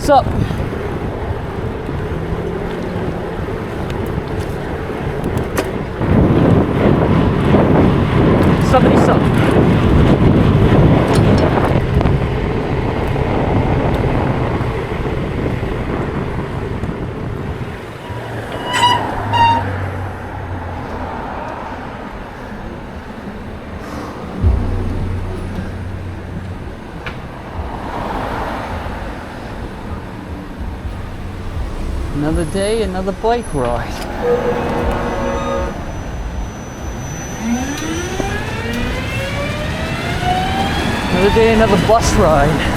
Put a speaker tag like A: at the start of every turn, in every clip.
A: What's up? Somebody sup. Another day, another bike ride. Another day, another bus ride.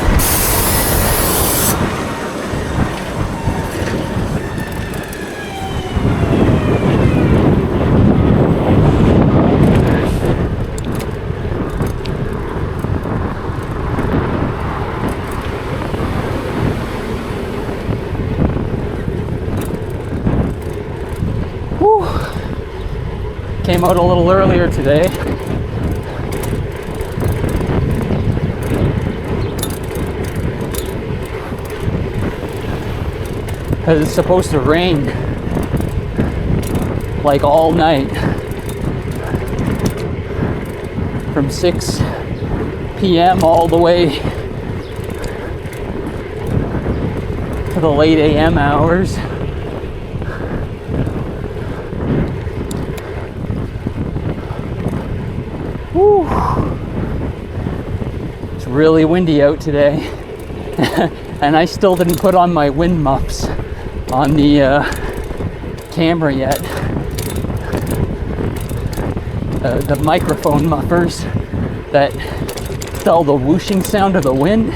A: Whew. Came out a little earlier today. Because it's supposed to rain like all night from 6 p.m. all the way to the late a.m. hours. Whew. It's really windy out today. And I still didn't put on my wind muffs on the camera yet. The microphone muffers that dull the whooshing sound of the wind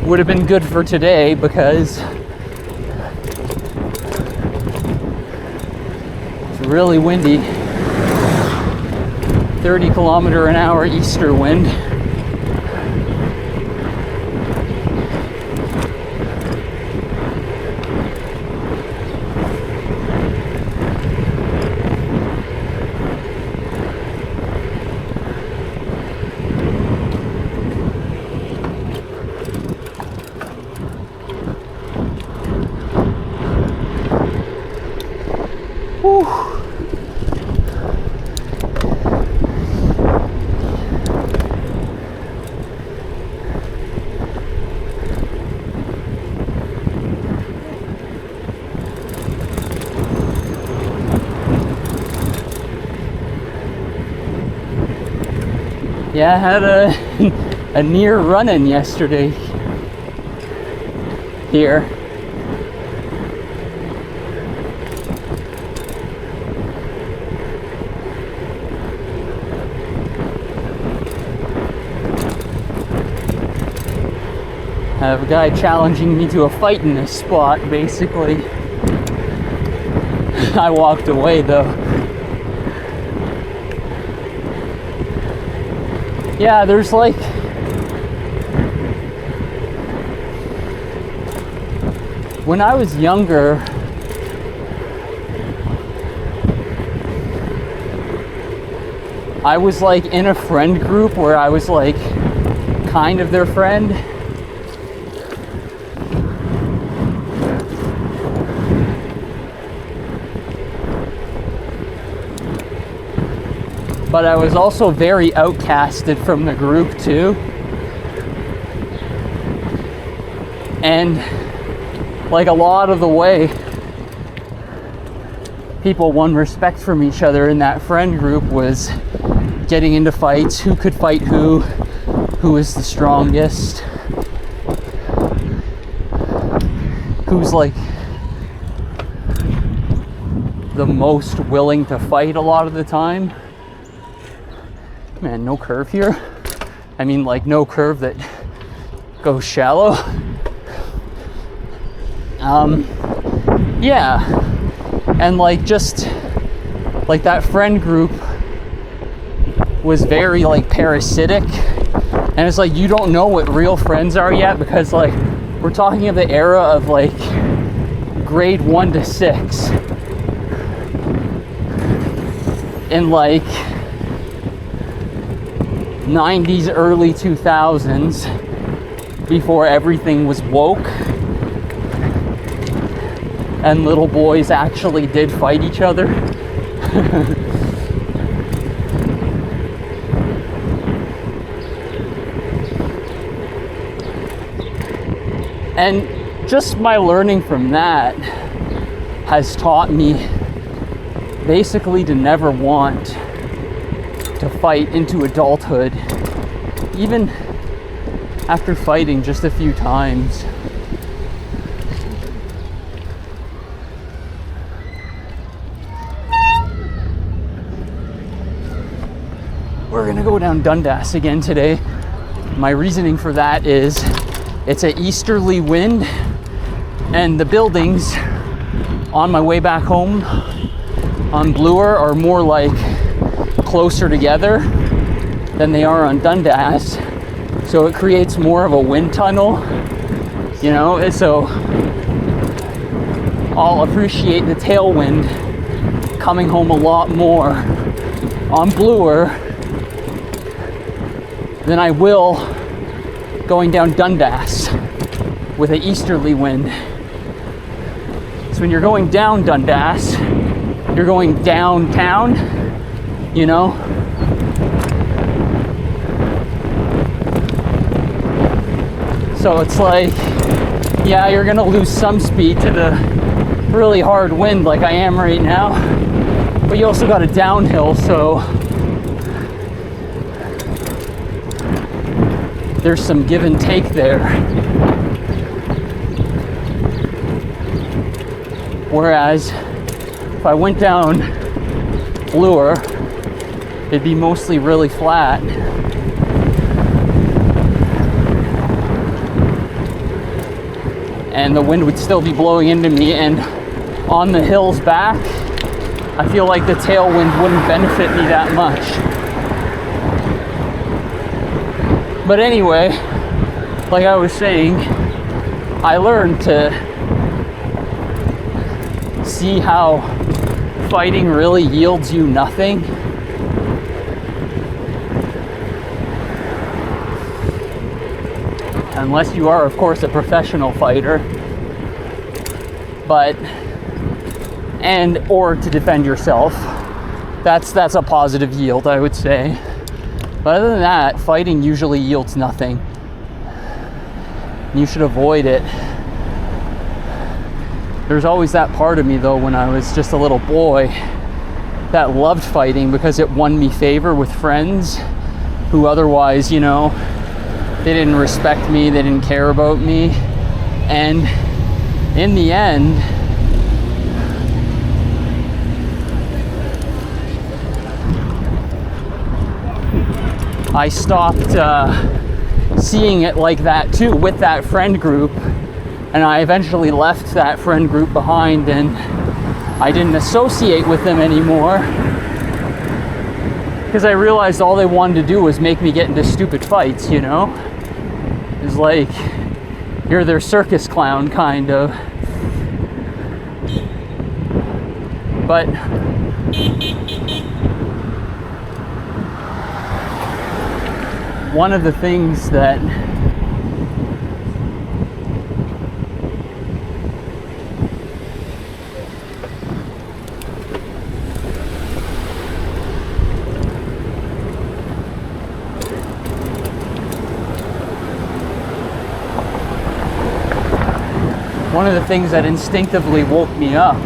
A: would have been good for today because it's really windy. 30-kilometer-an-hour easter wind. Yeah, I had a near run-in yesterday here. I have a guy challenging me to a fight in this spot, basically. I walked away though. Yeah, there's like when I was younger, I was like in a friend group where I was like kind of their friend. But I was also very outcasted from the group too. And like a lot of the way people won respect from each other in that friend group was getting into fights, who could fight who is the strongest, who's like the most willing to fight a lot of the time. Man, no curve here. I mean, like no curve that goes shallow. Yeah, and like just like that friend group was very like parasitic, and it's like you don't know what real friends are yet because like we're talking of the era of like grade 1 to 6 in like 90s, early 2000s, before everything was woke and little boys actually did fight each other. And just my learning from that has taught me basically to never want to fight into adulthood, even after fighting just a few times. We're gonna go down Dundas again today. My reasoning for that is it's an easterly wind, and the buildings on my way back home on Bloor are more like closer together than they are on Dundas. So it creates more of a wind tunnel, you know, and so I'll appreciate the tailwind coming home a lot more on Bloor than I will going down Dundas with an easterly wind. So when you're going down Dundas, you're going downtown, you know? So it's like, yeah, you're gonna lose some speed to the really hard wind like I am right now, but you also got a downhill, so there's some give and take there. Whereas if I went down Bloor, it'd be mostly really flat. And the wind would still be blowing into me, and on the hills back, I feel like the tailwind wouldn't benefit me that much. But anyway, like I was saying, I learned to see how fighting really yields you nothing. Unless you are, of course, a professional fighter. But, or to defend yourself. That's a positive yield, I would say. But other than that, fighting usually yields nothing. You should avoid it. There's always that part of me, though, when I was just a little boy that loved fighting because it won me favor with friends who otherwise, you know, they didn't respect me, they didn't care about me. And in the end, I stopped seeing it like that too with that friend group, and I eventually left that friend group behind, and I didn't associate with them anymore because I realized all they wanted to do was make me get into stupid fights, you know? It's like you're their circus clown, kind of. But one of the things that instinctively woke me up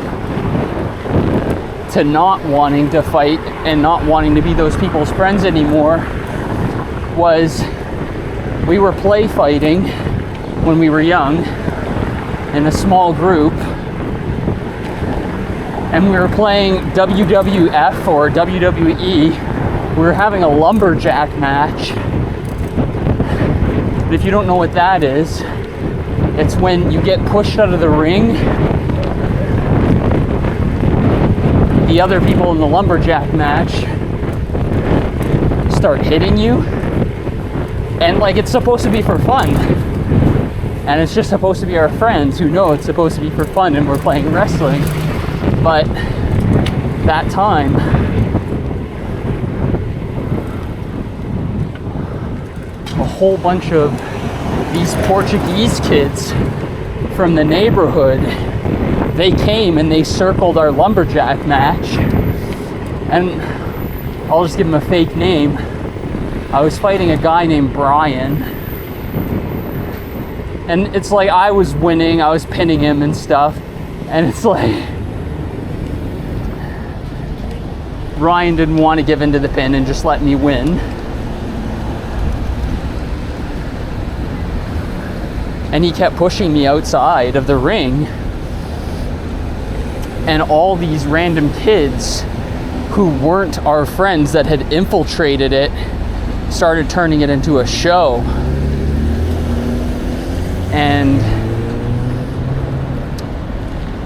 A: to not wanting to fight and not wanting to be those people's friends anymore was we were play fighting when we were young in a small group, and we were playing WWF or WWE. We were having a lumberjack match. But if you don't know what that is, it's when you get pushed out of the ring, the other people in the lumberjack match start hitting you, and like it's supposed to be for fun, and it's just supposed to be our friends who know it's supposed to be for fun and we're playing wrestling. But that time a whole bunch of these Portuguese kids from the neighborhood, they came and they circled our lumberjack match. And I'll just give him a fake name. I was fighting a guy named Brian. And it's like I was winning, I was pinning him and stuff. And it's like Ryan didn't want to give in to the pin and just let me win. And he kept pushing me outside of the ring. And all these random kids who weren't our friends that had infiltrated it started turning it into a show. And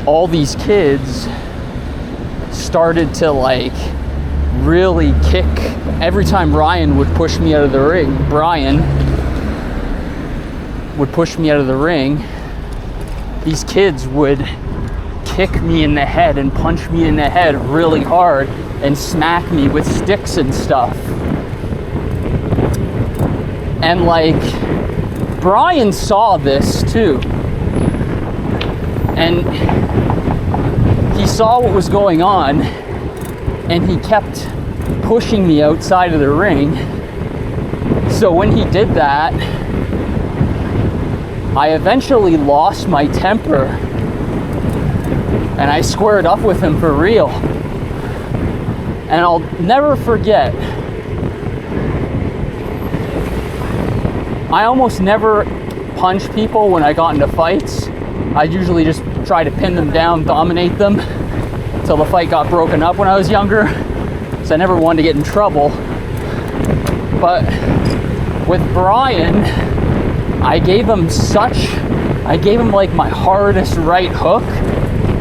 A: all these kids started to like really kick. Every time Ryan would push me out of the ring, Brian would push me out of the ring, these kids would kick me in the head and punch me in the head really hard and smack me with sticks and stuff. And like, Brian saw this too. And he saw what was going on, and he kept pushing me outside of the ring. So when he did that, I eventually lost my temper and I squared up with him for real. And I'll never forget, I almost never punch people when I got into fights. I usually just try to pin them down, dominate them until the fight got broken up when I was younger. So I never wanted to get in trouble. But with Brian, I gave him like my hardest right hook,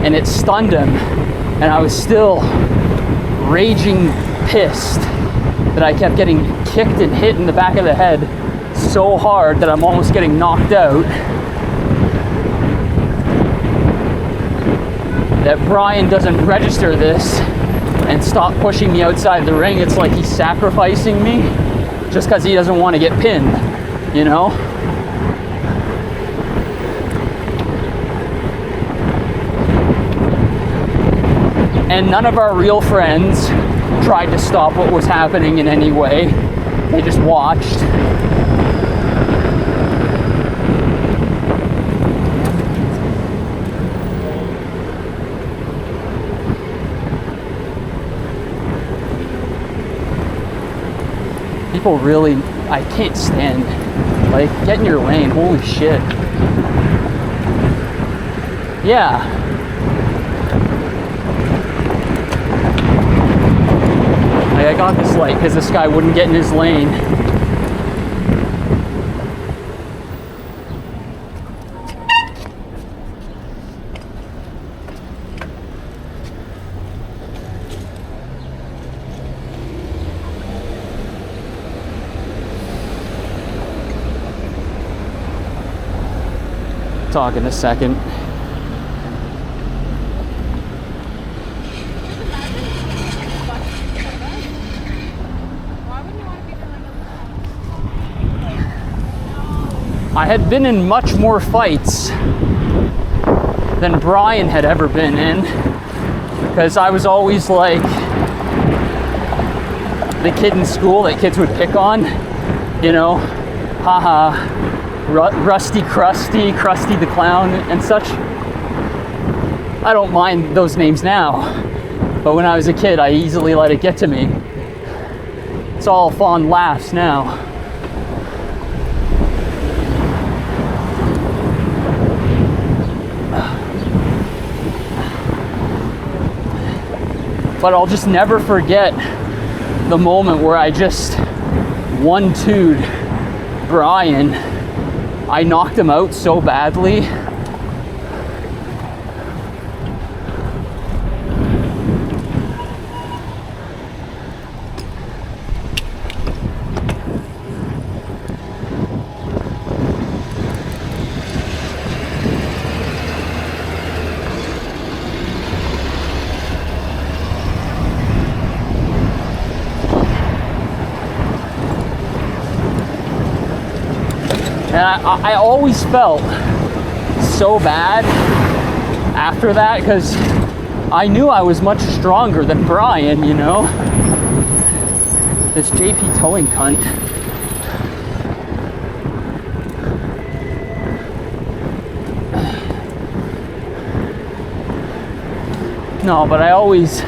A: and it stunned him. And I was still raging pissed that I kept getting kicked and hit in the back of the head so hard that I'm almost getting knocked out. That Brian doesn't register this and stop pushing me outside the ring. It's like he's sacrificing me just because he doesn't want to get pinned, you know? And none of our real friends tried to stop what was happening in any way. They just watched. People really, I can't stand, like, get in your lane, holy shit. Yeah. Like, I got this light because this guy wouldn't get in his lane. Talk in a second. I had been in much more fights than Brian had ever been in, because I was always like the kid in school that kids would pick on, you know, haha. Rusty Krusty, Krusty the Clown, and such. I don't mind those names now, but when I was a kid, I easily let it get to me. It's all fond laughs now. But I'll just never forget the moment where I just 1-2'd Brian. I knocked him out so badly. And I always felt so bad after that because I knew I was much stronger than Brian, you know? This JP towing cunt. No, but I always...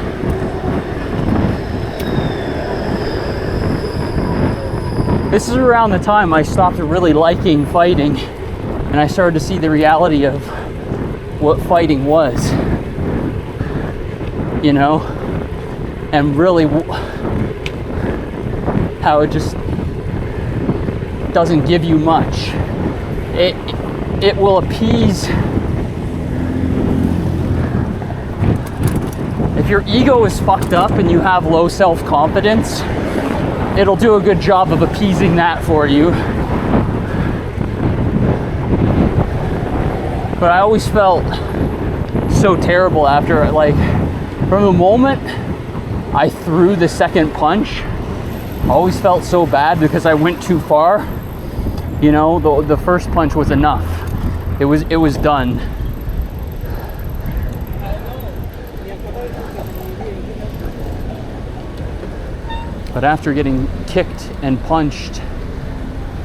A: This is around the time I stopped really liking fighting and I started to see the reality of what fighting was, you know, and really how it just doesn't give you much. It will appease. If your ego is fucked up and you have low self-confidence, it'll do a good job of appeasing that for you. But I always felt so terrible after it. Like, from the moment I threw the second punch, I always felt so bad because I went too far. You know, the first punch was enough. It was done. But after getting kicked and punched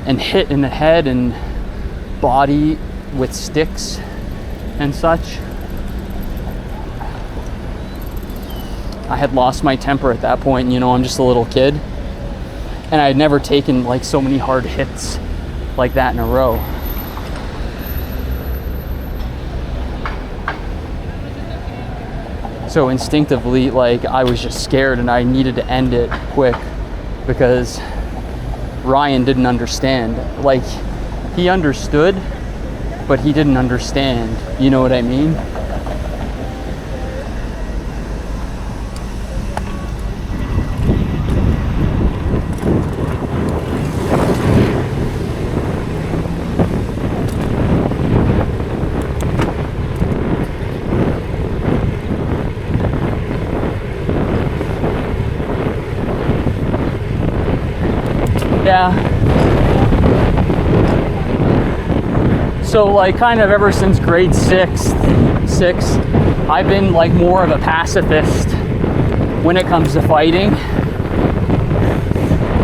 A: and hit in the head and body with sticks and such, I had lost my temper at that point. You know, I'm just a little kid. And I had never taken like so many hard hits like that in a row. So instinctively, like, I was just scared and I needed to end it quick because Ryan didn't understand. Like, he understood, but he didn't understand. You know what I mean? Yeah. So like kind of ever since grade six, I've been like more of a pacifist when it comes to fighting.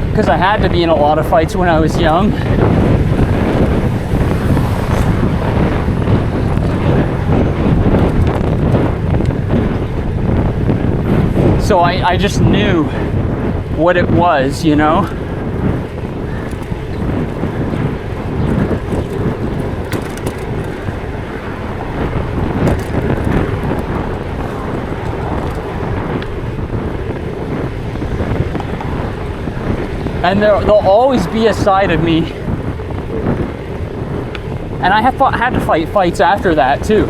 A: Because I had to be in a lot of fights when I was young. So I just knew what it was, you know? And there'll always be a side of me, and I had to fight fights after that too,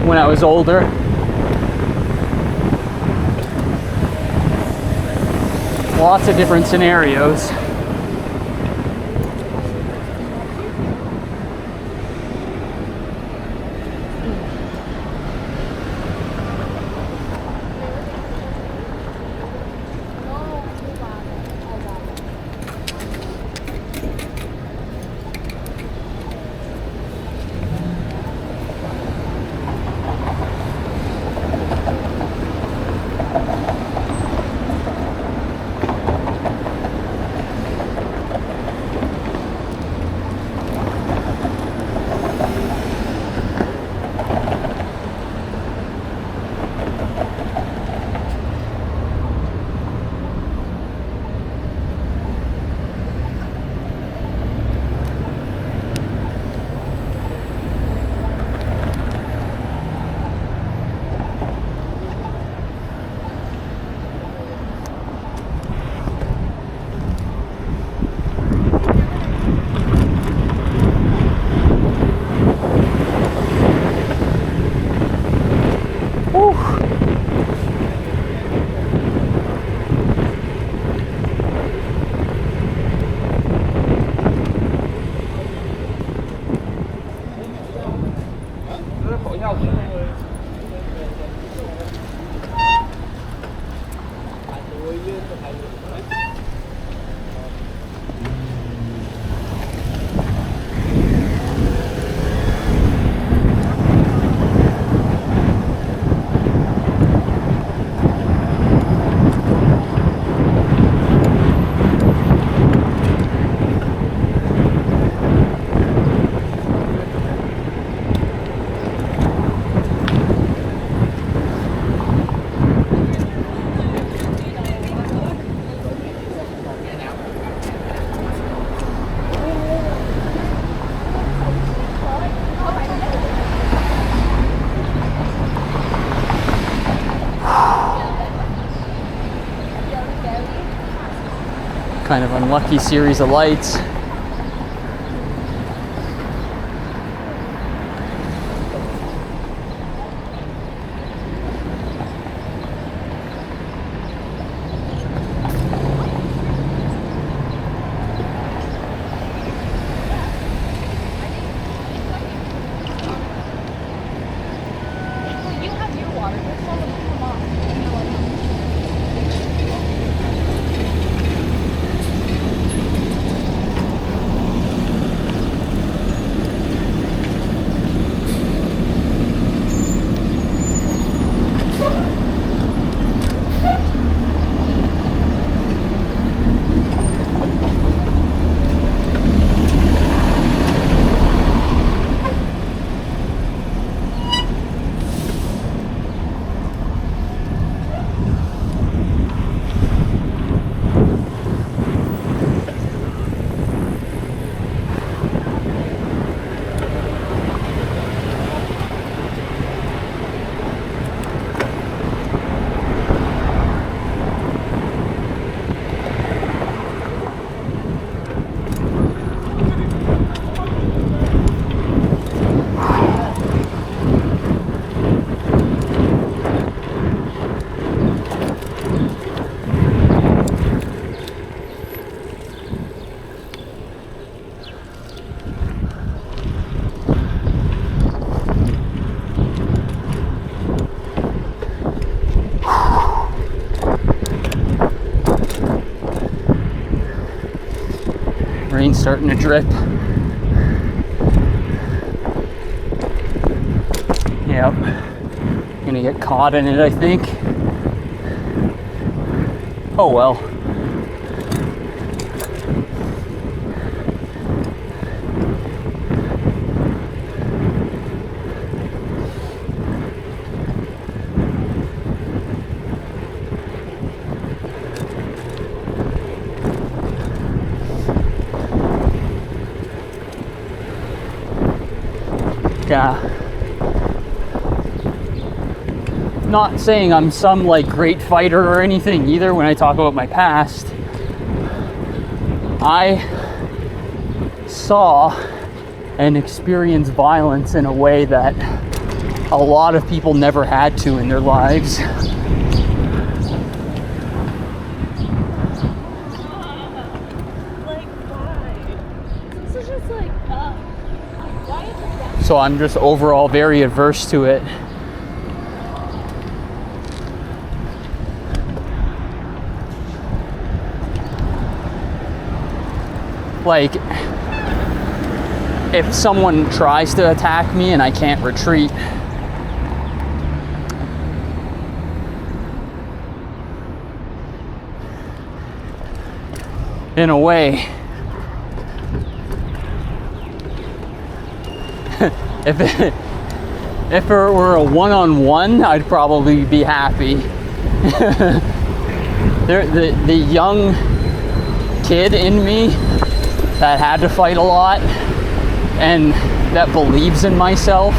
A: when I was older. Lots of different scenarios. kind of unlucky series of lights. Rain's starting to drip. Yep. Gonna get caught in it, I think. Oh well. Not saying I'm some like great fighter or anything either when I talk about my past. I saw and experienced violence in a way that a lot of people never had to in their lives. So I'm just overall very averse to it. Like, if someone tries to attack me and I can't retreat, in a way, if it were a one-on-one, I'd probably be happy. The young kid in me that had to fight a lot and that believes in myself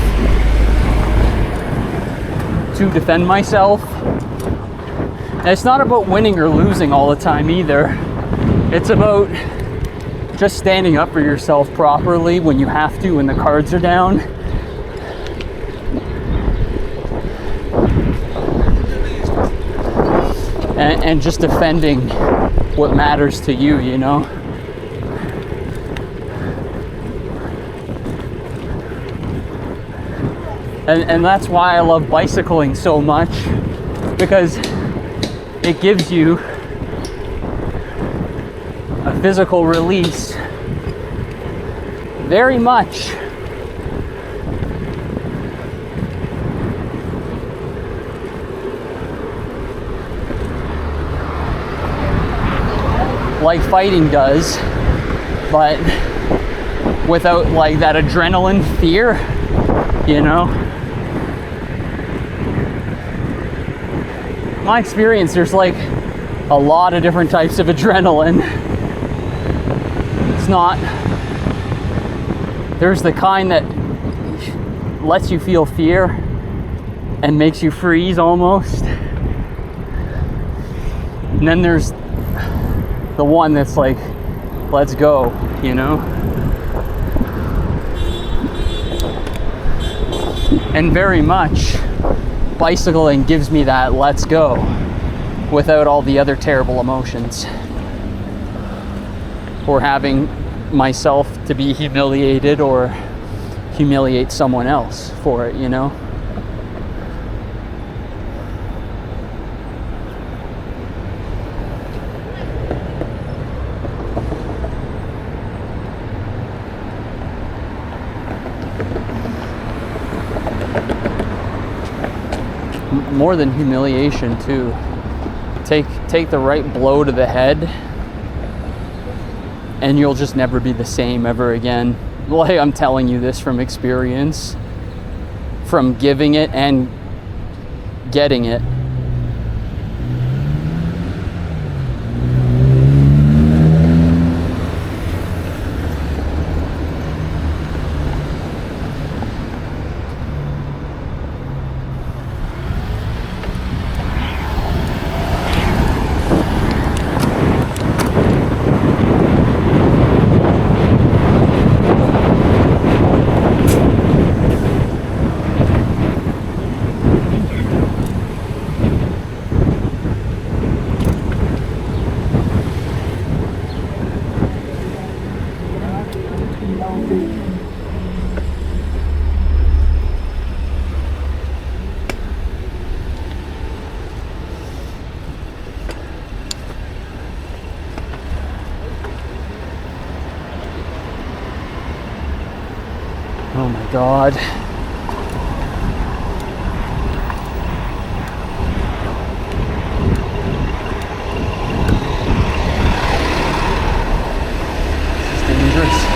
A: to defend myself. And it's not about winning or losing all the time either. It's about just standing up for yourself properly when you have to, when the cards are down. And just defending what matters to you, you know? And that's why I love bicycling so much, because it gives you a physical release very much. Like fighting does, but without like that adrenaline fear, you know? My experience, there's like a lot of different types of adrenaline. It's not, there's the kind that lets you feel fear and makes you freeze almost. And then there's the one that's like, let's go, you know? And very much bicycling gives me that let's go without all the other terrible emotions, or having myself to be humiliated or humiliate someone else for it, you know? More than humiliation too. Take the right blow to the head and you'll just never be the same ever again. Like, I'm telling you this from experience, from giving it and getting it. Oh my God. This is dangerous.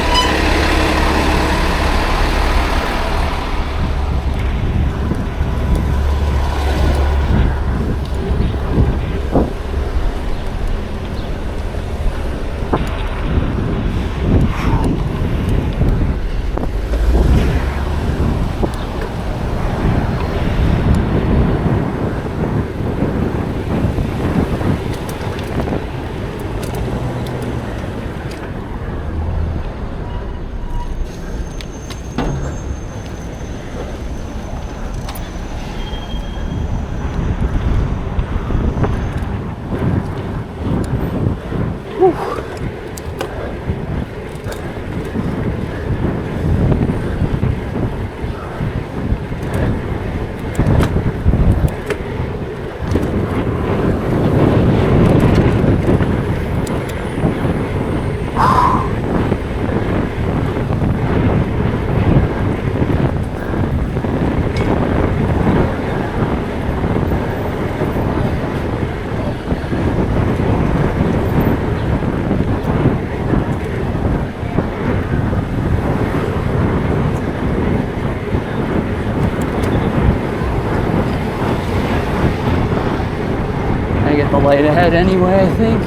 A: The light ahead anyway, I think.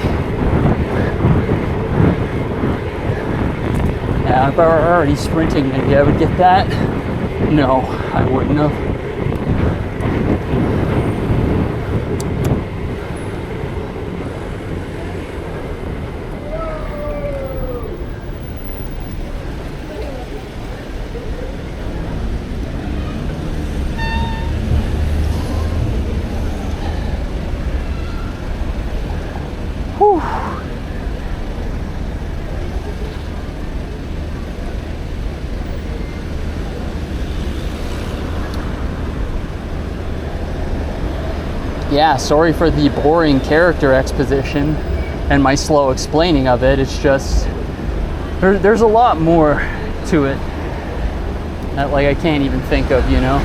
A: Yeah, if I were already sprinting, maybe I would get that. No, I wouldn't have. Whew. Yeah, sorry for the boring character exposition and my slow explaining of it. It's just, there's a lot more to it that, like, I can't even think of, you know?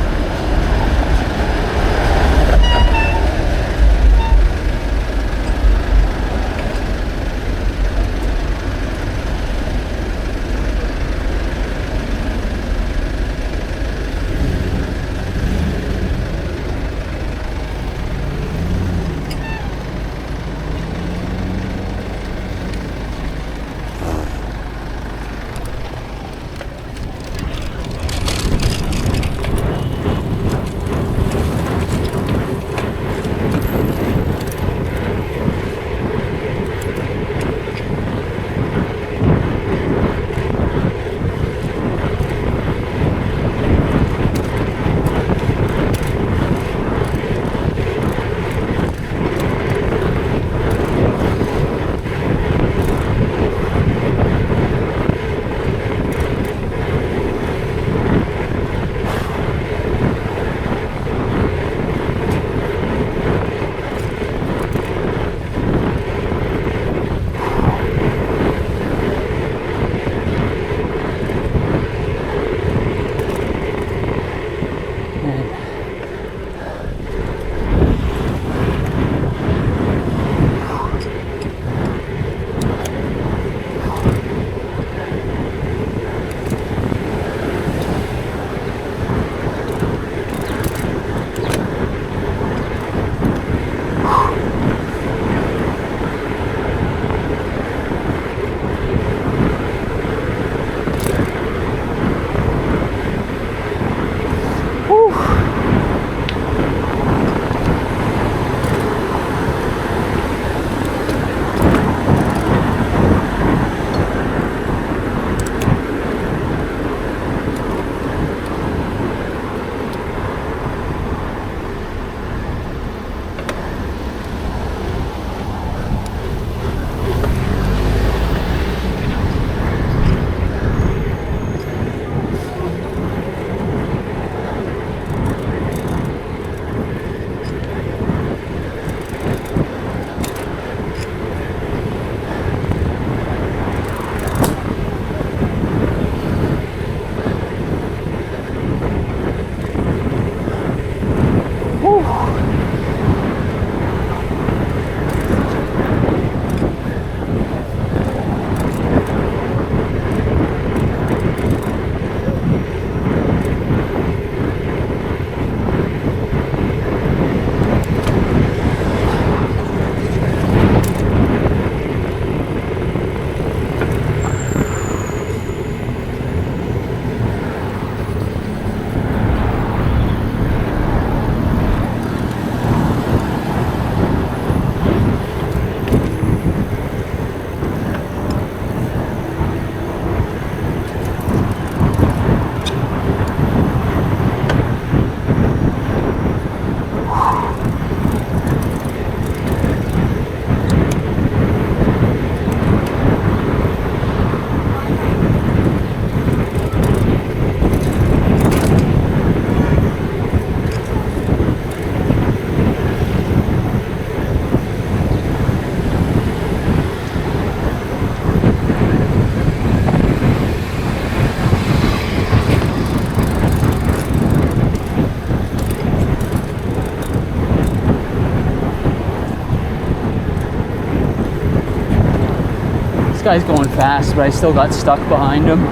A: guy's going fast, but I still got stuck behind him.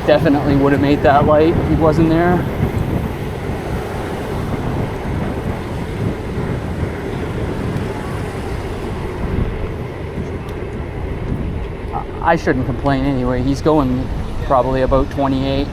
A: Definitely would have made that light if he wasn't there. I shouldn't complain anyway. He's going probably about 28.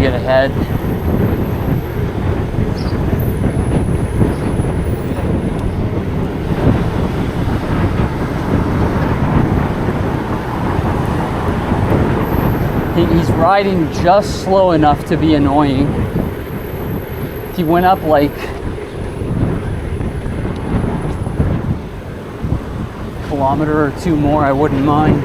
A: Get ahead. He's riding just slow enough to be annoying. If he went up like a kilometer or two more, I wouldn't mind.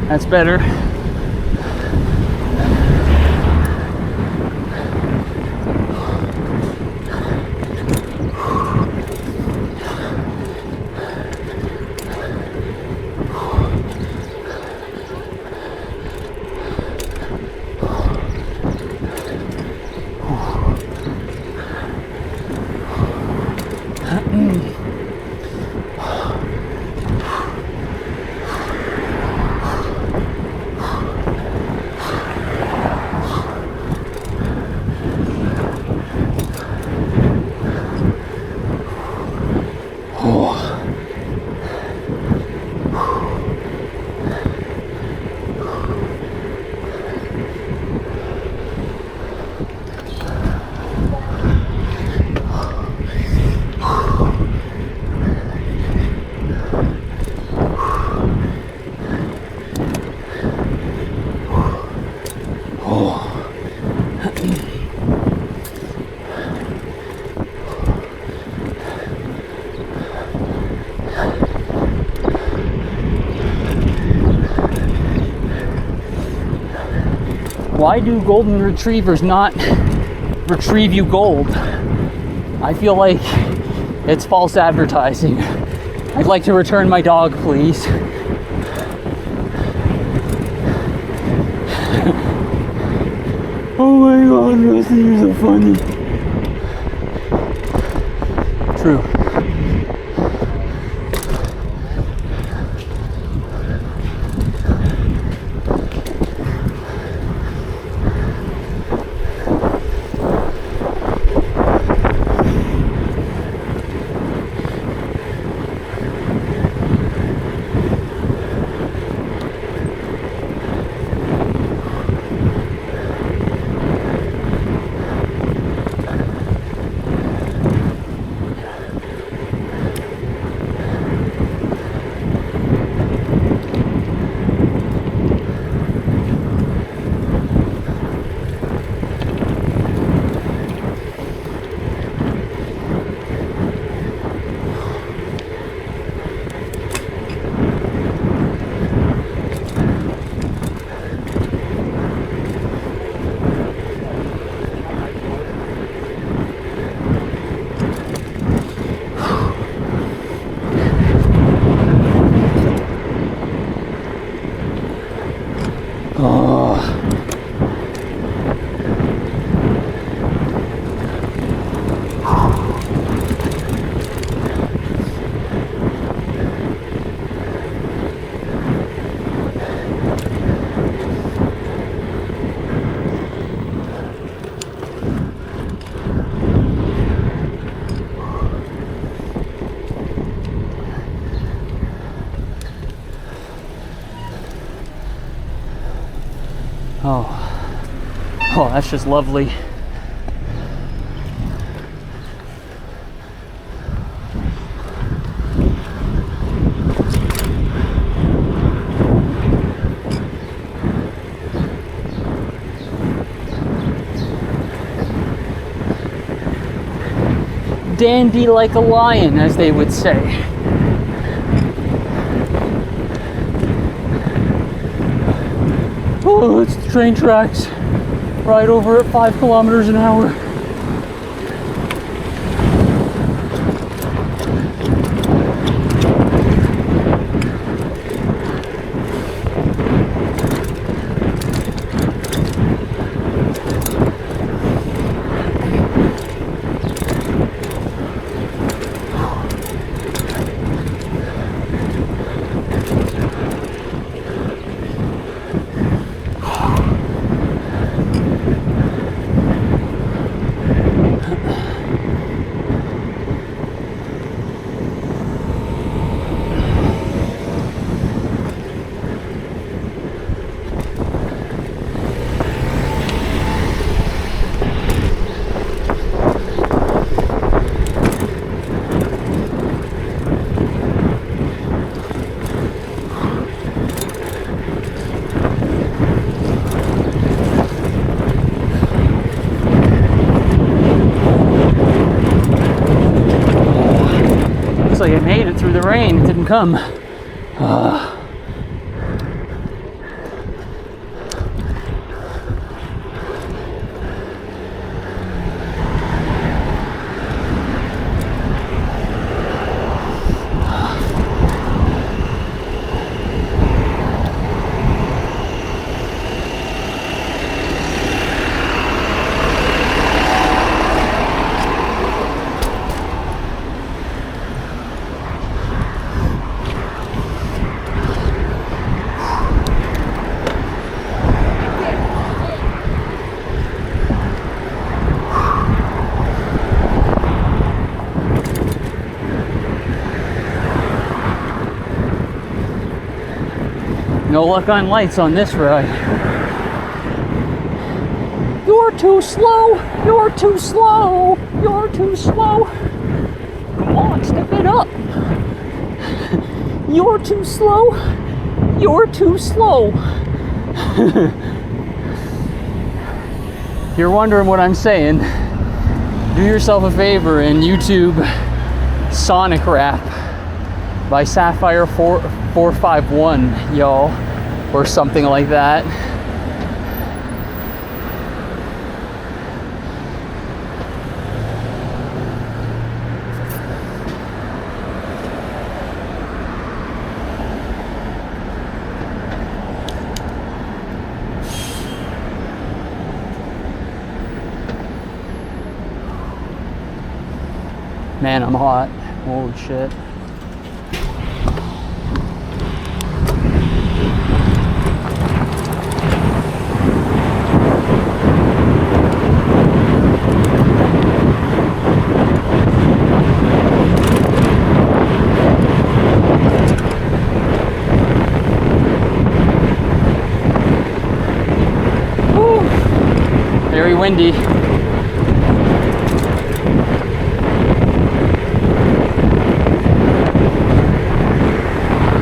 A: That's better. Why do golden retrievers not retrieve you gold? I feel like it's false advertising. I'd like to return my dog, please. Oh my god, Rusty, you're so funny. True. Oh, that's just lovely. Dandy like a lion, as they would say. Oh, it's the train tracks. Right over at 5 kilometers an hour. Looks like it made it through the rain. It didn't come. No luck on lights on this ride. You're too slow! You're too slow! You're too slow! Come on, step it up! You're too slow! You're too slow! You're wondering what I'm saying. Do yourself a favor and YouTube Sonic Rap by Sapphire 451, y'all, or something like that. Man, I'm hot. Holy shit. Very windy.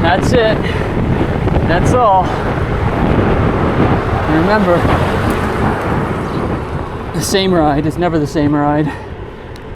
A: That's it. That's all. Remember, the same ride is never the same ride.